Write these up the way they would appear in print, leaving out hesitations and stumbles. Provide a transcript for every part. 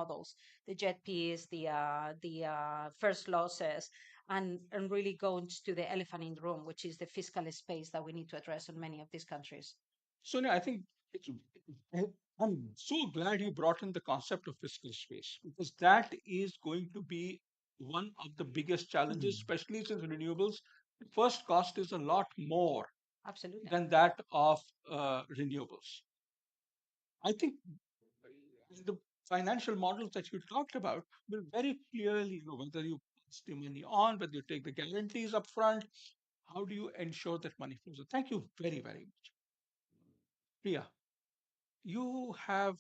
models, the JETPs, the first losses, and really go into the elephant in the room, which is the fiscal space that we need to address in many of these countries. Sonia, I think it's, I'm so glad you brought in the concept of fiscal space because that is going to be one of the biggest challenges, especially since renewables, the first cost is a lot more Absolutely. than that of renewables. I think the financial models that you talked about will very clearly know whether you pass the money on, whether you take the guarantees up front, how do you ensure that money flows? So thank you very, very much. Priya, you have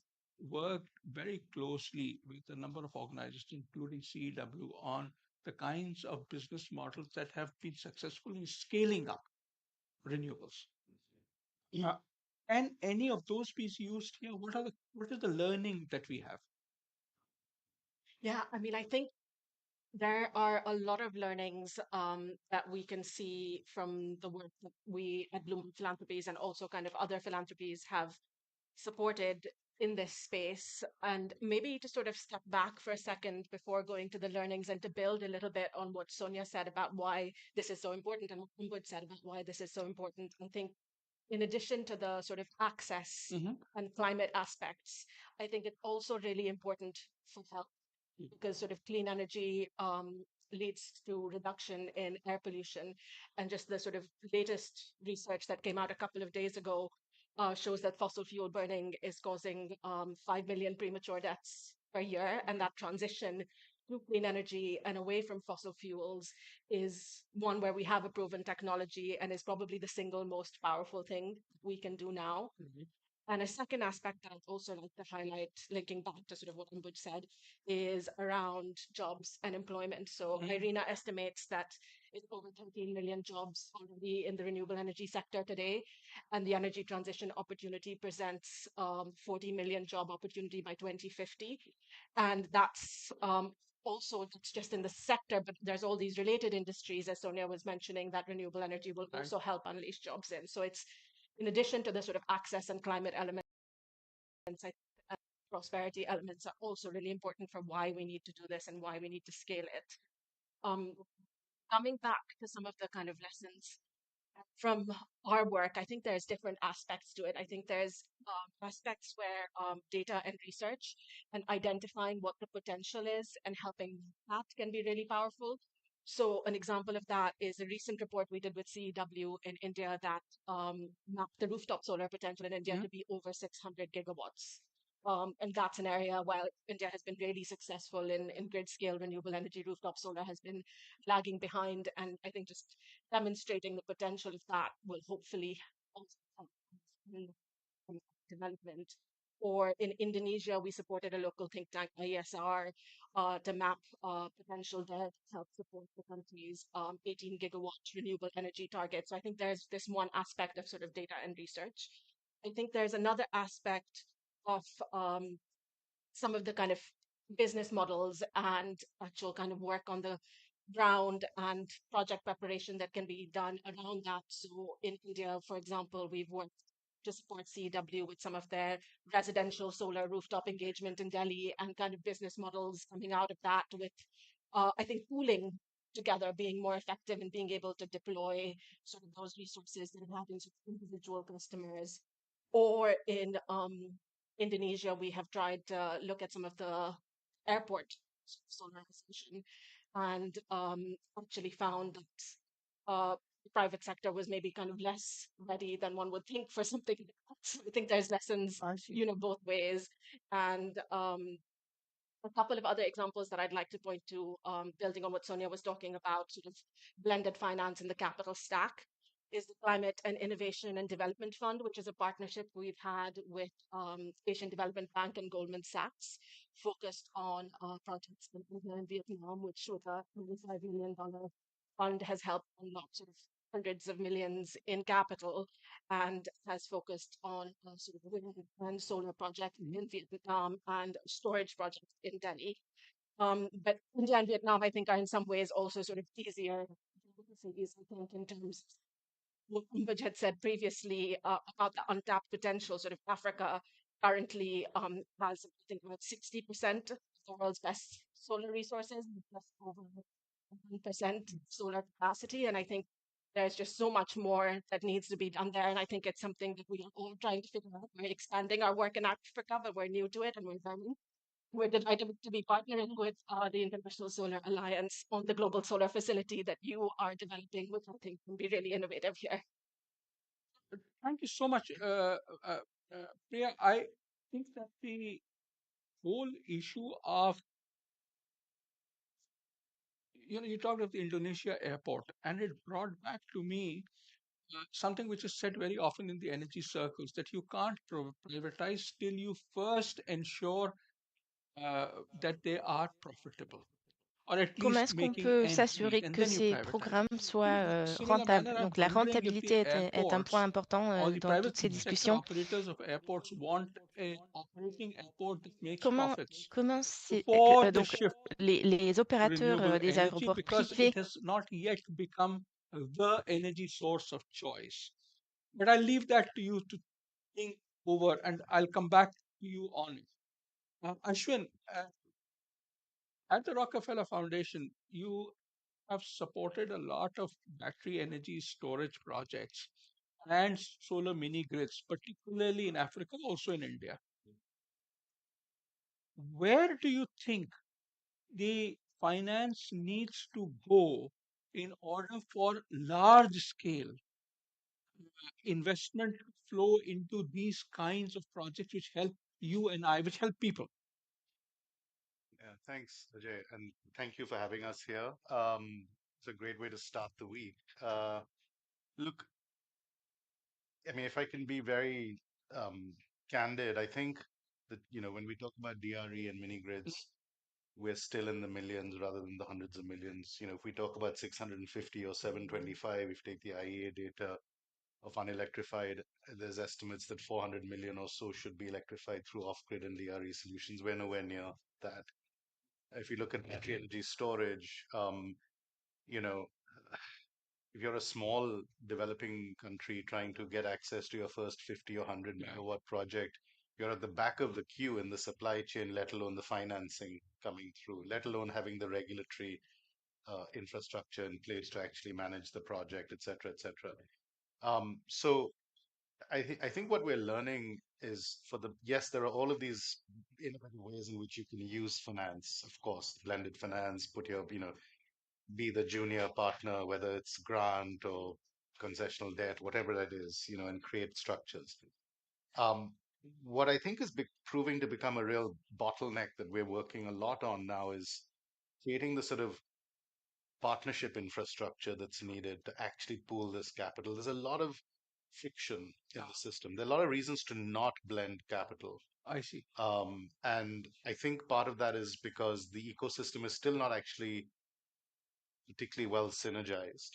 worked very closely with a number of organizations, including CEW, on the kinds of business models that have been successful in scaling up renewables. Yeah. Can any of those be used here? What is the learning that we have? Yeah, I mean, I think there are a lot of learnings that we can see from the work that we at Bloomberg Philanthropies and also kind of other philanthropies have supported in this space. And maybe to sort of step back for a second before going to the learnings and to build a little bit on what Sonia said about why this is so important and what Umbud said about why this is so important. I think in addition to the sort of access Hmm. and climate aspects, I think it's also really important for health because sort of clean energy leads to reduction in air pollution. And just the sort of latest research that came out a couple of days ago shows that fossil fuel burning is causing 5 million premature deaths per year. And that transition to clean energy and away from fossil fuels is one where we have a proven technology and is probably the single most powerful thing we can do now. Mhm. And a second aspect that I'd also like to highlight, linking back to sort of what Ambuj said, is around jobs and employment. So IRENA estimates that it's over 13 million jobs already in the renewable energy sector today, and the energy transition opportunity presents 40 million job opportunity by 2050. And that's also it's just in the sector, but there's all these related industries, as Sonia was mentioning, that renewable energy will Right. also help unleash jobs in. So it's in addition to the sort of access and climate elements, I prosperity elements are also really important for why we need to do this and why we need to scale it. Um, Coming back to some of the kind of lessons from our work, I think there's different aspects to it. I think there's aspects where data and research and identifying what the potential is and helping that can be really powerful. So an example of that is a recent report we did with CEW in India that mapped the rooftop solar potential in India Mhm. to be over 600 gigawatts. And that's an area while India has been really successful in grid scale renewable energy, rooftop solar has been lagging behind. And I think just demonstrating the potential of that will hopefully also help in development. Or in Indonesia, we supported a local think tank, IESR, to map potential there to help support the country's 18 gigawatt renewable energy target. So I think there's this one aspect of sort of data and research. I think there's another aspect of some of the kind of business models and actual kind of work on the ground and project preparation that can be done around that. So in India, for example, we've worked to support CW with some of their residential solar rooftop engagement in Delhi and kind of business models coming out of that with, I think, pooling together being more effective and being able to deploy sort of those resources that are having sort of individual customers. Or in Indonesia, we have tried to look at some of the airport solarization and actually found that the private sector was maybe kind of less ready than one would think for something like that. So I think there's lessons, I see. both ways. And a couple of other examples that I'd like to point to, building on what Sonia was talking about, sort of blended finance in the capital stack, is the Climate and Innovation and Development Fund, which is a partnership we've had with Asian Development Bank and Goldman Sachs, focused on projects in India and Vietnam, which with a $25 million fund has helped unlock sort of hundreds of millions in capital and has focused on sort of wind and solar projects Mhm. in Vietnam and storage projects in Delhi. But India and Vietnam, I think, are in some ways also sort of easier geographies, I think, in terms of what Umbaj had said previously about the untapped potential. Sort of Africa currently has, I think, about 60% the world's best solar resources, with just over 1% solar capacity. And I think there's just so much more that needs to be done there. And I think it's something that we are all trying to figure out. We're expanding our work in Africa, but we're new to it and we're learning. We're delighted to be partnering with the International Solar Alliance on the global solar facility that you are developing, which I think can be really innovative here. Thank you so much, Priya. I think that the whole issue of, you talked of the Indonesia airport, and it brought back to me something which is said very often in the energy circles, that you can't privatize till you first ensure uh, that they are profitable, or at Comment least est-ce qu'on making peut ends meet, s'assurer and que then you ces privatize. programmes soient In that similar rentables? manner, I'm Donc la wondering if the rentabilité est un point airports important or the dans private toutes ces sector discussions. operators of airports want a operating airport that makes Comment, profits comment c'est, before the donc shift les to opérateurs renewable des energy, aéroports because it privés, has not yet become the energy source of choice. But I'll leave that to you to think over, and I'll come back to you on it. Ashwin, at the Rockefeller Foundation, you have supported a lot of battery energy storage projects and solar mini grids, particularly in Africa, also in India. Where do you think the finance needs to go in order for large scale investment flow into these kinds of projects which help you and I, which help people? Yeah, thanks, Ajay, and thank you for having us here. It's a great way to start the week. Look, I mean, if I can be very um, candid, I think that, when we talk about DRE and mini grids, we're still in the millions rather than the hundreds of millions. If we talk about 650 or 725, if you take the IEA data of unelectrified, there's estimates that 400 million or so should be electrified through off-grid and DRE solutions. We're nowhere near that. If you look at battery energy storage, you know, if you're a small developing country trying to get access to your first 50 or 100 Yeah, megawatt project, you're at the back of the queue in the supply chain, let alone the financing coming through, let alone having the regulatory infrastructure in place to actually manage the project, et cetera, et cetera. So I think what we're learning is yes, there are all of these innovative ways in which you can use finance, of course, blended finance, put your, be the junior partner, whether it's grant or concessional debt, whatever that is, and create structures. Um, what I think is proving to become a real bottleneck that we're working a lot on now is creating the sort of partnership infrastructure that's needed to actually pool this capital. There's a lot of friction in the system. There are a lot of reasons to not blend capital. I see. And I think part of that is because the ecosystem is still not actually particularly well synergized.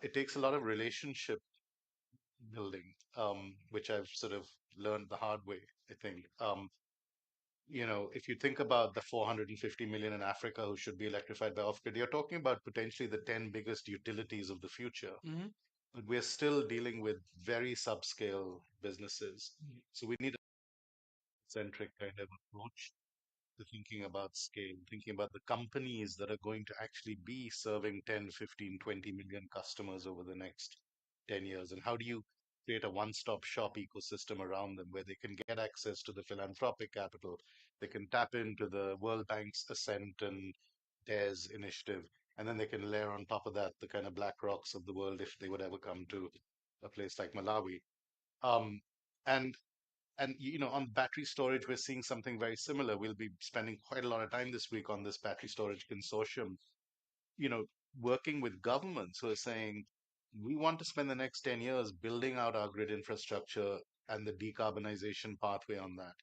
It takes a lot of relationship building, which I've sort of learned the hard way, I think. If you think about the 450 million in Africa who should be electrified by off-grid, you're talking about potentially the 10 biggest utilities of the future. Hmm. But we're still dealing with very subscale businesses. So we need a centric kind of approach to thinking about scale, thinking about the companies that are going to actually be serving 10, 15, 20 million customers over the next 10 years. And how do you create a one-stop shop ecosystem around them where they can get access to the philanthropic capital, they can tap into the World Bank's Ascent and DARES initiative, and then they can layer on top of that the kind of black rocks of the world if they would ever come to a place like Malawi. Um, and on battery storage, we're seeing something very similar. We'll be spending quite a lot of time this week on this battery storage consortium, you know, working with governments who are saying, we want to spend the next 10 years building out our grid infrastructure and the decarbonization pathway on that.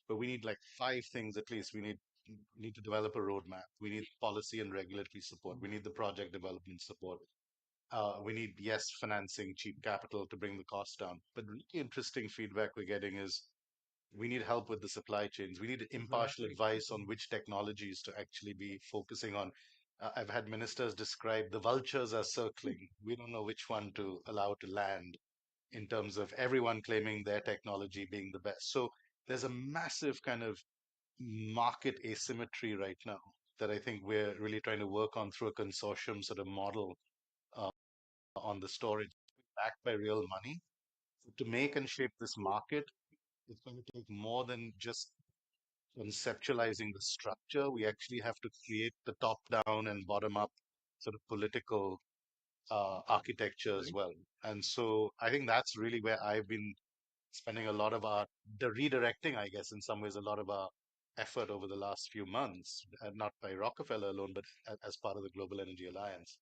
But we need like five things at least. We need to develop a roadmap. We need policy and regulatory support. We need the project development support. We need, yes, financing, cheap capital to bring the cost down. But really interesting feedback we're getting is we need help with the supply chains. We need impartial advice on which technologies to actually be focusing on. I've had ministers describe the vultures are circling. We don't know which one to allow to land in terms of everyone claiming their technology being the best. So there's a massive kind of market asymmetry right now that I think we're really trying to work on through a consortium sort of model uh, on the storage backed by real money. To make and shape this market, it's going to take more than just conceptualizing the structure. We actually have to create the top down and bottom up sort of political architecture as Right. well. And so I think that's really where I've been spending a lot of our the redirecting, I guess, in some ways, a lot of our effort over the last few months, not by Rockefeller alone, but as part of the Global Energy Alliance.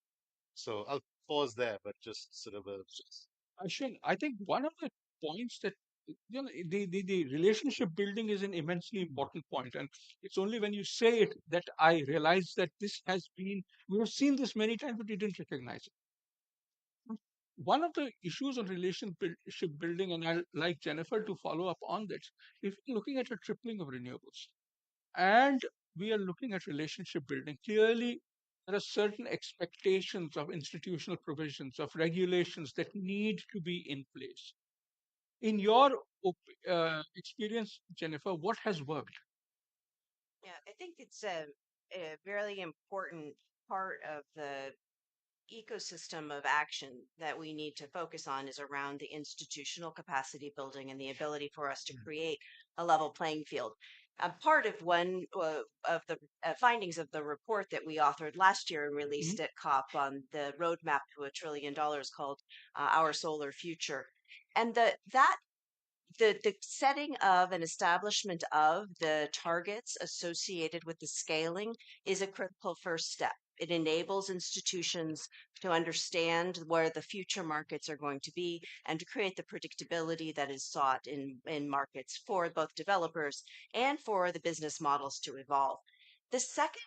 So I'll pause there, but just sort of a Ashwin, I think one of the points that the relationship building is an immensely important point, and it's only when you say it that I realize that this has been we have seen this many times, but we didn't recognize it. One of the issues on relationship building, and I'd like Jennifer to follow up on this, if you're looking at a tripling of renewables and we are looking at relationship building, clearly there are certain expectations of institutional provisions, of regulations that need to be in place. In your experience, Jennifer, what has worked? Yeah, I think it's a very important part of the ecosystem of action that we need to focus on is around the institutional capacity building and the ability for us to create a level playing field. Part of one of the findings of the report that we authored last year and Mhm. released at COP on the roadmap to $1 trillion called Our Solar Future. And the setting of and establishment of the targets associated with the scaling is a critical first step. It enables institutions to understand where the future markets are going to be and to create the predictability that is sought in markets for both developers and for the business models to evolve. The second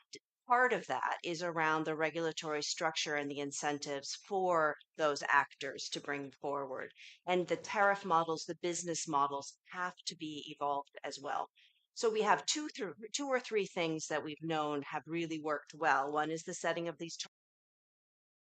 part of that is around the regulatory structure and the incentives for those actors to bring forward. And the tariff models, the business models have to be evolved as well. So we have two or three things that we've known have really worked well. One is the setting of these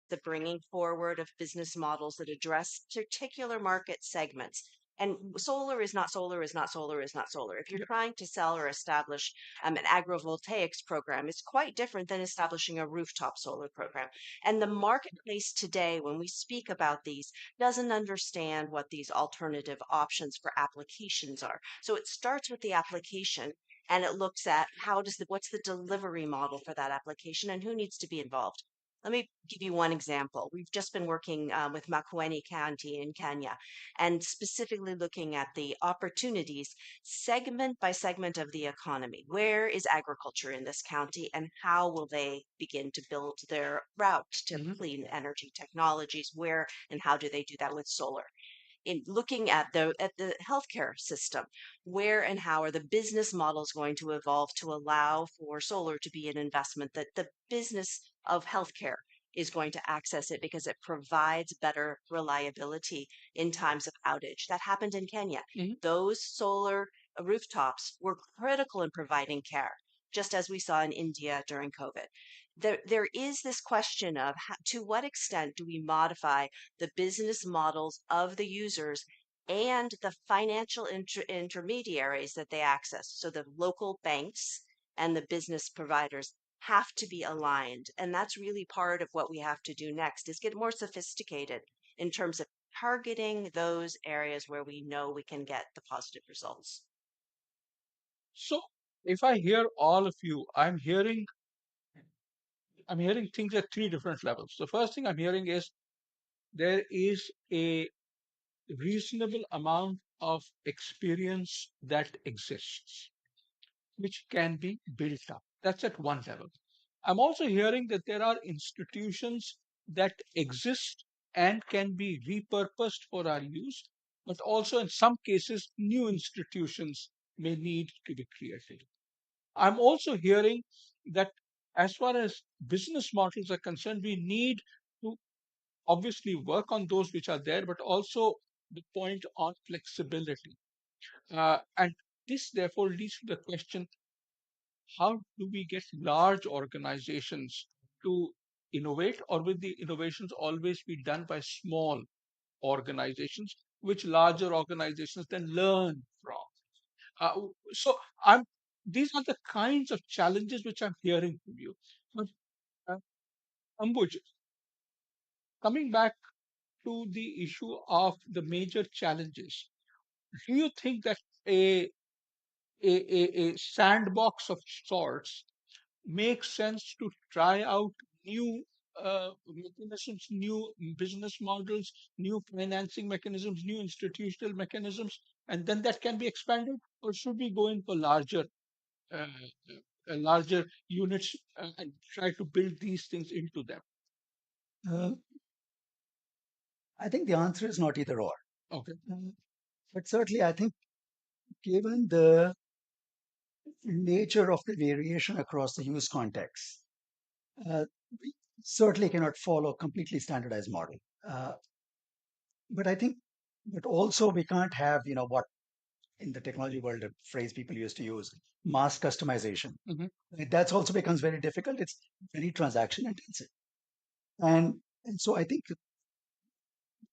the bringing forward of business models that address particular market segments. And solar is not solar is not solar is not solar. If you're trying to sell or establish an agrivoltaics program, it's quite different than establishing a rooftop solar program. And the marketplace today, when we speak about these, doesn't understand what these alternative options for applications are. So it starts with the application and it looks at what's the delivery model for that application and who needs to be involved. Let me give you one example. We've just been working with Makueni County in Kenya and specifically looking at the opportunities segment by segment of the economy. Where is agriculture in this county and how will they begin to build their route to Mhm. clean energy technologies? Where and how do they do that with solar? In looking at the healthcare system, where and how are the business models going to evolve to allow for solar to be an investment that the business of healthcare is going to access it because it provides better reliability in times of outage. That happened in Kenya. Mhm. Those solar rooftops were critical in providing care, just as we saw in India during COVID. There is this question of to what extent do we modify the business models of the users and the financial intermediaries that they access. So the local banks and the business providers have to be aligned. And that's really part of what we have to do next is get more sophisticated in terms of targeting those areas where we know we can get the positive results. So, if I hear all of you, I'm hearing things at three different levels. The first thing I'm hearing is there is a reasonable amount of experience that exists, which can be built up. That's at one level. I'm also hearing that there are institutions that exist and can be repurposed for our use, but also in some cases, new institutions may need to be created. I'm also hearing that as far as business models are concerned, we need to obviously work on those which are there, but also the point on flexibility. And this therefore leads to the question, how do we get large organizations to innovate, or will the innovations always be done by small organizations, which larger organizations then learn from? So I'm these are the kinds of challenges which I'm hearing from you. But uh, Ambuj, coming back to the issue of the major challenges, do you think that a a sandbox of sorts makes sense to try out new mechanisms, new business models, new financing mechanisms, new institutional mechanisms, and then that can be expanded? Or should we go in for uh, larger units and try to build these things into them? Uh, I think the answer is not either or. Okay. But certainly, I think given the nature of the variation across the use context, we certainly cannot follow a completely standardized model. Uh, but I think, but also we can't have, what in the technology world, a phrase people used to use, mass customization. Mhm. That's also becomes very difficult. It's very transaction intensive. And so I think the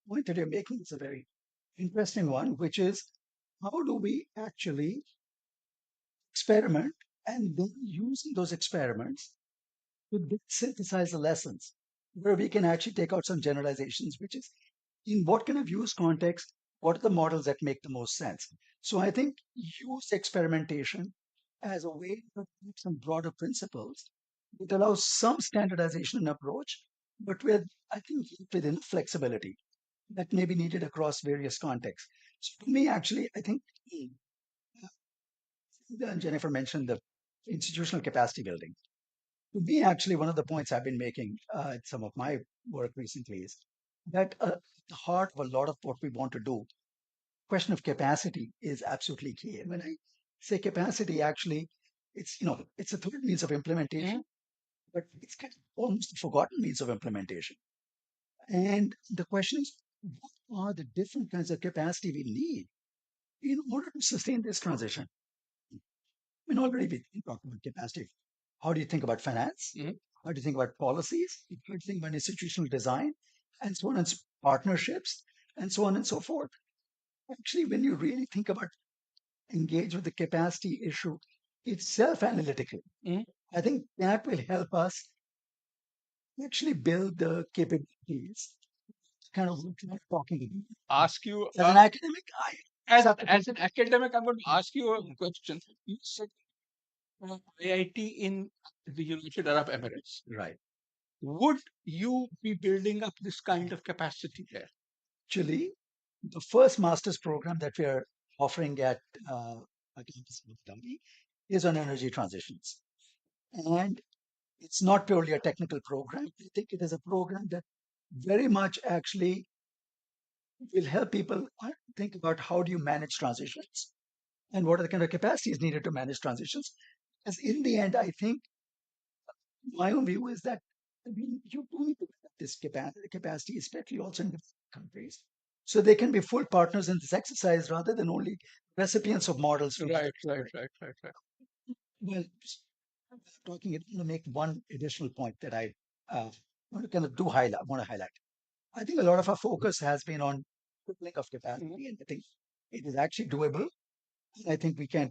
point that you're making is a very interesting one, which is how do we actually experiment and then using those experiments to synthesize the lessons where we can actually take out some generalizations, which is in what kind of use context, what are the models that make the most sense? So I think use experimentation as a way to take some broader principles. It allows some standardization in approach, but with, I think, within flexibility that may be needed across various contexts. So to me, actually, I think Jennifer mentioned the institutional capacity building. To me, actually, one of the points I've been making in some of my work recently is that the heart of a lot of what we want to do, question of capacity is absolutely key. And when I say capacity, actually, it's a third means of implementation, but it's kind of almost a forgotten means of implementation. And the question is, what are the different kinds of capacity we need in order to sustain this transition? I mean, already we talked about capacity. How do you think about finance? Mhm. How do you think about policies? How do you think about institutional design? And so on and partnerships, and so on and so forth. Actually, when you really think about engage with the capacity issue itself analytically, Mhm. I think that will help us actually build the capabilities, kind of what you're talking about. Ask you, As an academic, I as an academic, I'm going to ask you a question. You said IIT in the United Arab Emirates. right. Would you be building up this kind of capacity there? Actually, the first master's program that we are offering at our campus in Abu Dhabi is on energy transitions. And it's not purely a technical program. I think it is a program that very much actually will help people think about how do you manage transitions and what are the kind of capacities needed to manage transitions. Because in the end, I think my own view is that you do need to develop this capacity, especially also in developing countries, so they can be full partners in this exercise rather than only recipients of models. Right. Well, talking, I'm going to make one additional point that I want to kind of do highlight. Want to highlight. I think a lot of our focus has been on tripling of capacity, and I think it is actually doable. I think we can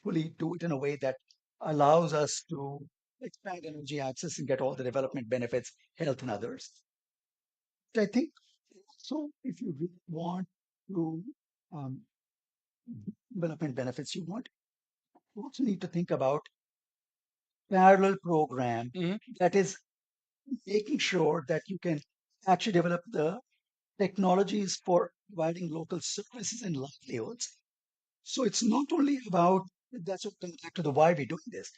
fully do it in a way that allows us to expand energy access and get all the development benefits, health and others. But I think so if you really want to um, development benefits, you also need to think about parallel program Mhm. that is making sure that you can actually develop the technologies for providing local services and livelihoods. So it's not only about that's what comes back to the why we're doing this.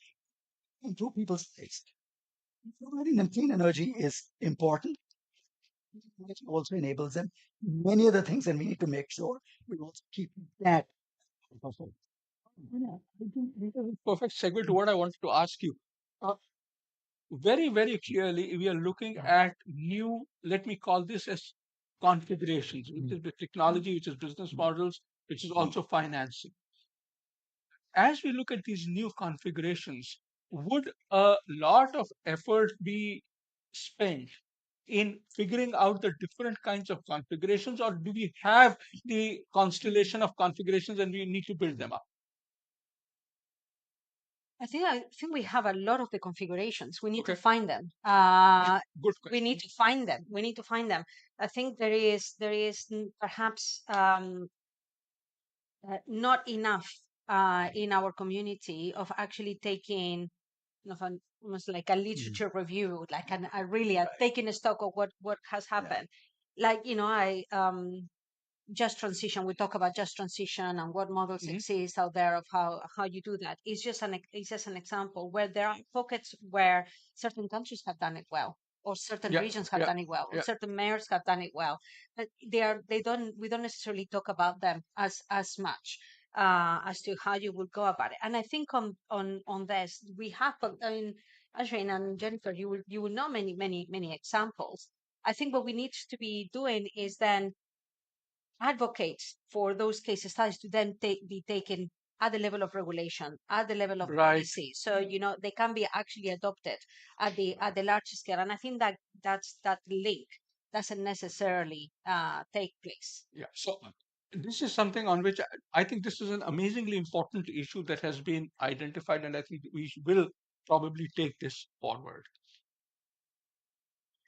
Improve people's lives. Providing them clean energy is important. It also enables them many other things, and we need to make sure we also keep that. Yeah, I think this is a perfect segue to what I wanted to ask you. Uh, Very, very clearly, we are looking at new, let me call this as configurations, which is the technology, which is business models, which is also financing. As we look at these new configurations, would a lot of effort be spent in figuring out the different kinds of configurations, or do we have the constellation of configurations and we need to build them up? I think we have a lot of the configurations. We need to Okay, find them. good We question. need to find them. We need to find them. I think there is perhaps not enough in our community of actually taking almost like a Mm. literature review, like a really Right. taking a stock of what has Yeah. happened. Like I just transition. We talk about just transition and what models Hmm. exist out there of how you do that. It's just an example where there are pockets where certain countries have done it well, or certain Yeah, regions have yeah, done it well, or yeah. certain mayors have done it well. But they don't we don't necessarily talk about them as much as to how you would go about it. And I think on this we have, I mean, Ashwin and Jennifer, you will know many examples. I think what we need to be doing is then advocate for those case studies to then be taken at the level of regulation, at the level of Right. policy, so they can be actually adopted at the large scale. And I think that link doesn't necessarily take place. Yeah. So this is something on which I think this is an amazingly important issue that has been identified, and I think we will probably take this forward.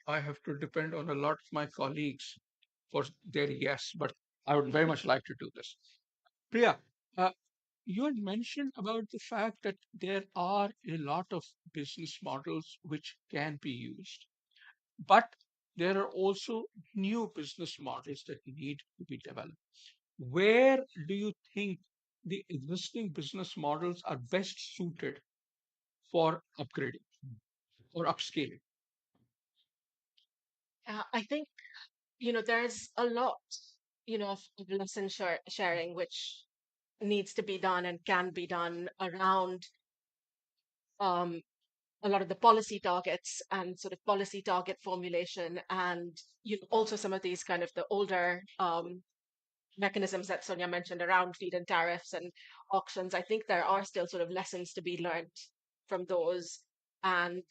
I have to depend on a lot of my colleagues for their yes, but I would very much like to do this. Priya, uh, you had mentioned about the fact that there are a lot of business models which can be used, but there are also new business models that need to be developed. Where do you think the existing business models are best suited for upgrading or upscaling? I think, there's a lot, of lesson sharing which needs to be done and can be done around um, a lot of the policy targets and sort of policy target formulation, and also some of these kind of the older mechanisms that Sonia mentioned around feed-in tariffs and auctions. I think there are still sort of lessons to be learned from those, and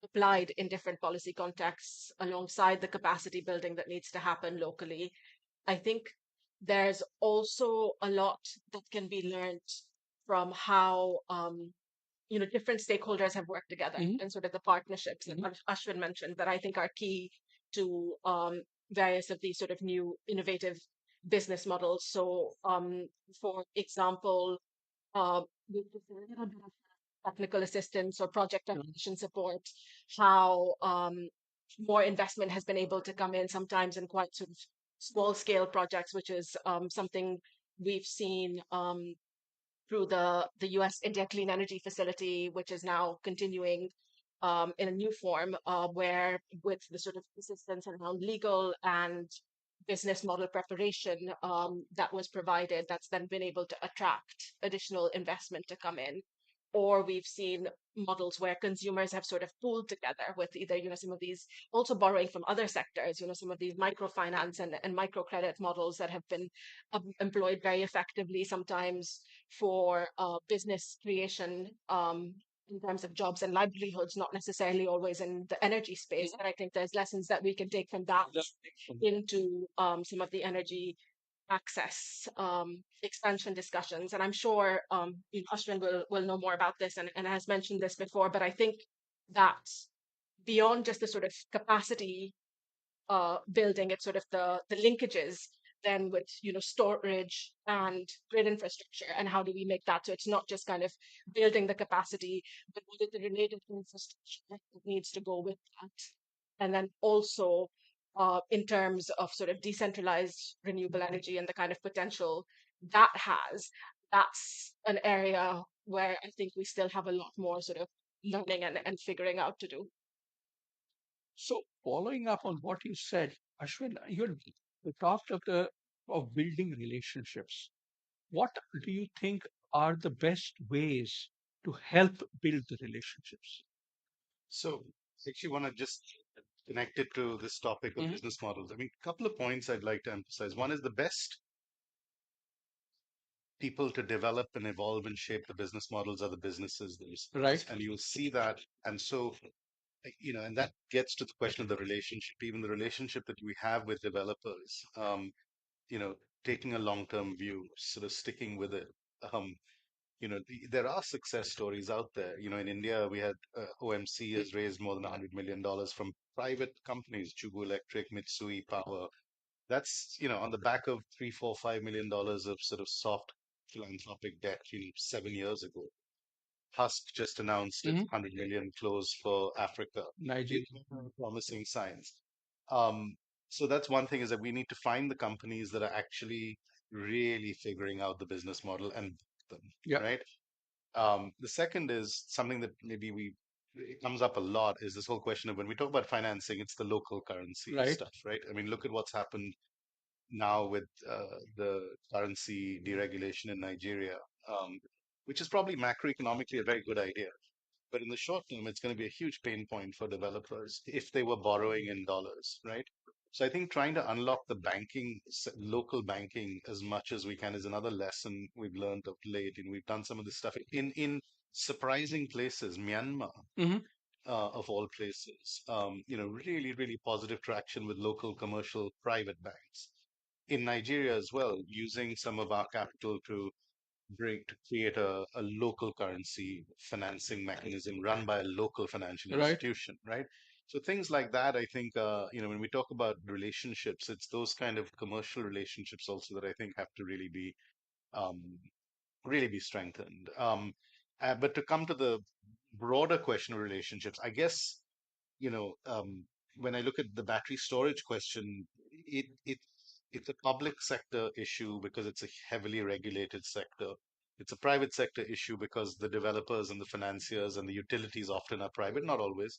applied in different policy contexts alongside the capacity building that needs to happen locally. I think there's also a lot that can be learned from how different stakeholders have worked together, Hmm. and sort of the partnerships that Hmm. Ashwin mentioned that I think are key to various of these sort of new innovative business models. So, for example, with just a little bit of technical assistance or project acquisition support, how more investment has been able to come in, sometimes in quite sort of small scale projects, which is something we've seen through the US India Clean Energy Facility, which is now continuing in a new form, where with the sort of assistance around legal and business model preparation that was provided, that's then been able to attract additional investment to come in. Or we've seen models where consumers have sort of pooled together with either, some of these also borrowing from other sectors, some of these microfinance and microcredit models that have been employed very effectively sometimes for business creation in terms of jobs and livelihoods, not necessarily always in the energy space. And I think there's lessons that we can take from that into some of the energy access expansion discussions. And I'm sure Ashwin will know more about this and has mentioned this before, but I think that beyond just the sort of capacity building, it's sort of the linkages then with storage and grid infrastructure, and how do we make that so it's not just kind of building the capacity, but what is the related infrastructure that needs to go with that. And then also in terms of sort of decentralized renewable energy and the kind of potential that has, that's an area where I think we still have a lot more sort of learning and figuring out to do. So, following up on what you said, Ashwin, you talked of building relationships. What do you think are the best ways to help build the relationships? So, actually, want to just connect it to this topic of Hmm. business models. I mean, a couple of points I'd like to emphasize. One is the best people to develop and evolve and shape the business models are the businesses themselves, Right. and you'll see that. And so, and that gets to the question of the relationship, even the relationship that we have with developers. You know, taking a long-term view, sort of sticking with it. Um, there are success stories out there. In India, we had OMC has raised more than $100 million from private companies, Chubu Electric, Mitsui Power. That's, on the back of three, four, $5 million of sort of soft philanthropic debt, 7 years ago. Husk just announced its 100 million close for Africa. Nigeria. These are promising signs. Um, so that's one thing, is that we need to find the companies that are actually really figuring out the business model and build them, Yeah. right? The second is something that maybe it comes up a lot, is this whole question of, when we talk about financing, it's the local currency Right. stuff, right? I mean, look at what's happened now with the currency deregulation in Nigeria, which is probably macroeconomically a very good idea. But in the short term, it's going to be a huge pain point for developers if they were borrowing in dollars, right? So I think trying to unlock the local banking as much as we can is another lesson we've learned of late. And we've done some of this stuff in surprising places. Myanmar, Hmm. of all places, really, really positive traction with local commercial private banks. In Nigeria as well, using some of our capital to create a local currency financing mechanism run by a local financial Right. institution, right? So things like that, I think, when we talk about relationships, it's those kind of commercial relationships also that I think have to um, really be strengthened. But to come to the broader question of relationships, I guess, you know, um, when I look at the battery storage question, it's a public sector issue because it's a heavily regulated sector. It's a private sector issue because the developers and the financiers and the utilities often are private, not always.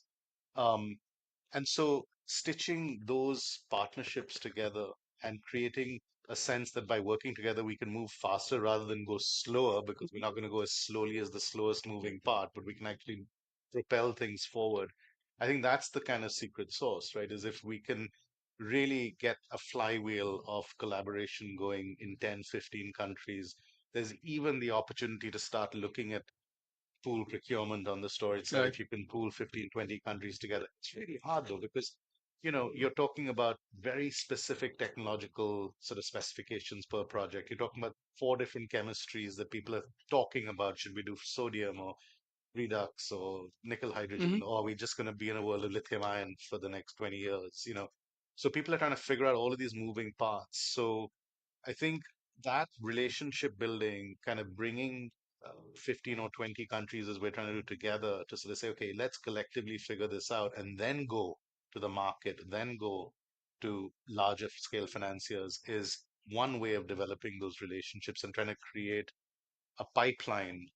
Um, and so stitching those partnerships together and creating a sense that by working together we can move faster rather than go slower, because we're not going to go as slowly as the slowest moving part, but we can actually propel things forward. I think that's the kind of secret sauce, right? Is if we can really get a flywheel of collaboration going in 10, 15 countries, there's even the opportunity to start looking at pool procurement on the storage side. Right. If you can pool 15, 20 countries together, it's really hard though, because you're talking about very specific technological sort of specifications per project. You're talking about four different chemistries that people are talking about. Should we do sodium or redox or nickel hydrogen, Hmm. or are we just going to be in a world of lithium ion for the next 20 years? So people are trying to figure out all of these moving parts. So I think that relationship building, kind of bringing 15 or 20 countries, as we're trying to do together, to sort of say, okay, let's collectively figure this out and then go to the market, then go to larger scale financiers, is one way of developing those relationships and trying to create a pipeline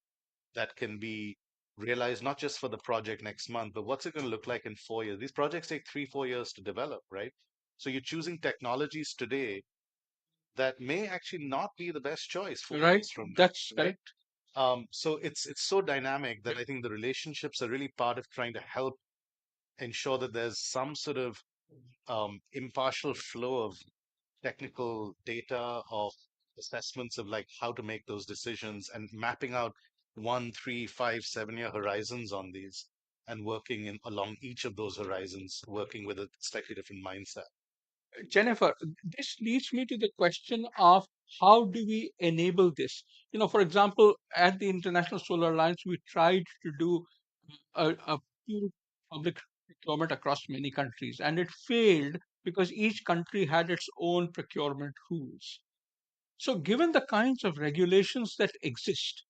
that can be realized not just for the project next month, but what's it going to look like in 4 years? These projects take 3, 4 years to develop, right? So you're choosing technologies today that may actually not be the best choice 4 years from now, That's right? correct. So it's so dynamic that I think the relationships are really part of trying to help ensure that there's some sort of impartial flow of technical data, of assessments of like how to make those decisions, and mapping out 1, 3, 5, 7 year horizons on these, and working in along each of those horizons, working with a slightly different mindset. Jennifer, this leads me to the question of how do we enable this? For example, at the International Solar Alliance, we tried to do a pure public procurement across many countries, and it failed because each country had its own procurement rules. So, given the kinds of regulations that exist,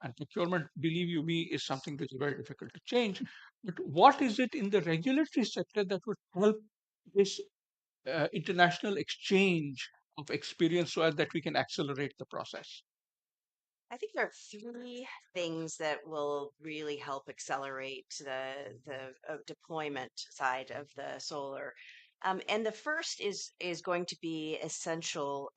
and procurement, believe you me, is something that's very difficult to change, but what is it in the regulatory sector that would help this international exchange of experience so as that we can accelerate the process? I think there are three things that will really help accelerate the deployment side of the solar. And the first is going to be essential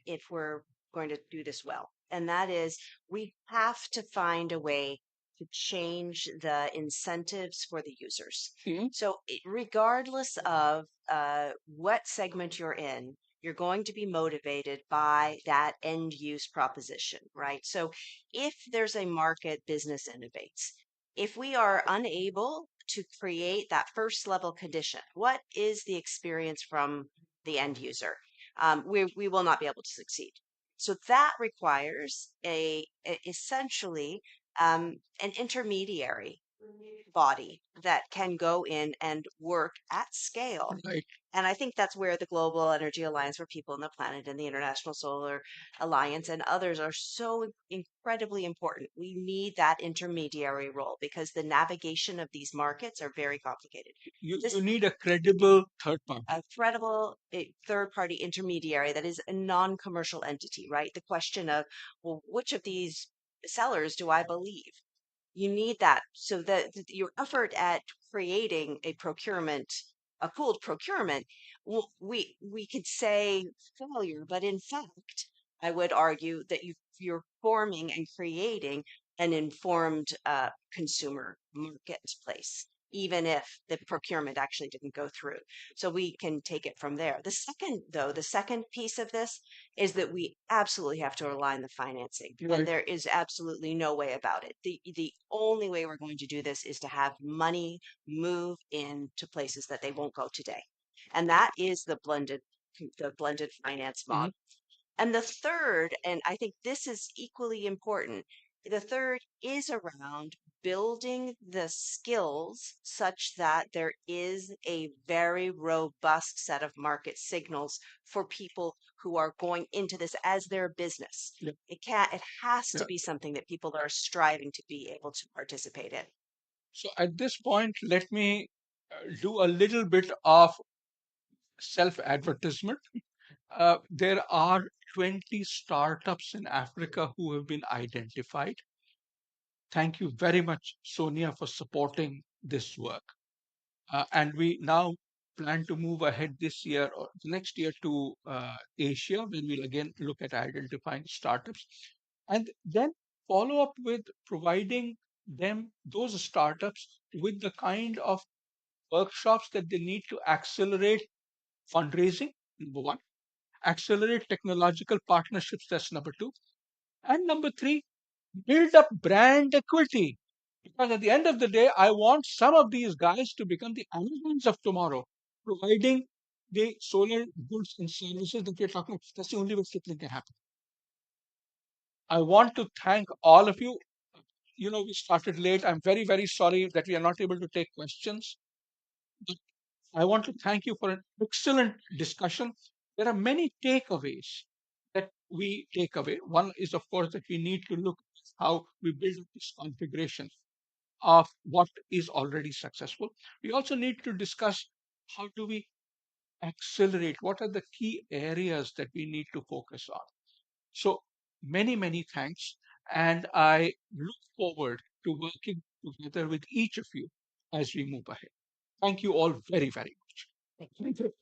if we're going to do this well, and that is we have to find a way to change the incentives for the users. Mhm. So, regardless of what segment you're in, you're going to be motivated by that end use proposition, right? So if there's a market, business innovates. If we are unable to create that first level condition, what is the experience from the end user? We will not be able to succeed. So that requires essentially an intermediary body that can go in and work at scale. Right. And I think that's where the Global Energy Alliance for People on the Planet and the International Solar Alliance and others are so incredibly important. We need that intermediary role because the navigation of these markets are very complicated. You This need a credible third party. a credible third party intermediary that is a non commercial entity, right? The question of, well, which of these sellers do I believe? You need that so that your effort at creating a procurement, a pooled procurement, we could say failure, but in fact, I would argue that you're forming and creating an informed consumer marketplace, even if the procurement actually didn't go through. So we can take it from there. The second piece of this is that we absolutely have to align the financing, and Right. there is absolutely no way about it. The only way we're going to do this is to have money move into places that they won't go today, and that is the blended finance Mhm. model. And the third, and I think this is equally important, the third is around building the skills such that there is a very robust set of market signals for people who are going into this as their business. Yeah. It has to Yeah. be something that people are striving to be able to participate in. So at this point, let me do a little bit of self advertisement. There are 20 startups in Africa who have been identified. Thank you very much, Sonia, for supporting this work. And we now plan to move ahead this year or the next year to Asia, where we'll again look at identifying startups and then follow up with providing them, those startups, with the kind of workshops that they need to accelerate fundraising, number one, accelerate technological partnerships, that's number two, and number three, build up brand equity. Because at the end of the day, I want some of these guys to become the Amazons of tomorrow, providing the solar goods and services that we're talking about. That's the only way tripling can happen. I want to thank all of you. You know, we started late. I'm very, very sorry that we are not able to take questions. But I want to thank you for an excellent discussion. There are many takeaways that we take away. One is, of course, that we need to look at how we build this configuration of what is already successful. We also need to discuss how do we accelerate, what are the key areas that we need to focus on. So many, many thanks. And I look forward to working together with each of you as we move ahead. Thank you all very, very much. Thank you.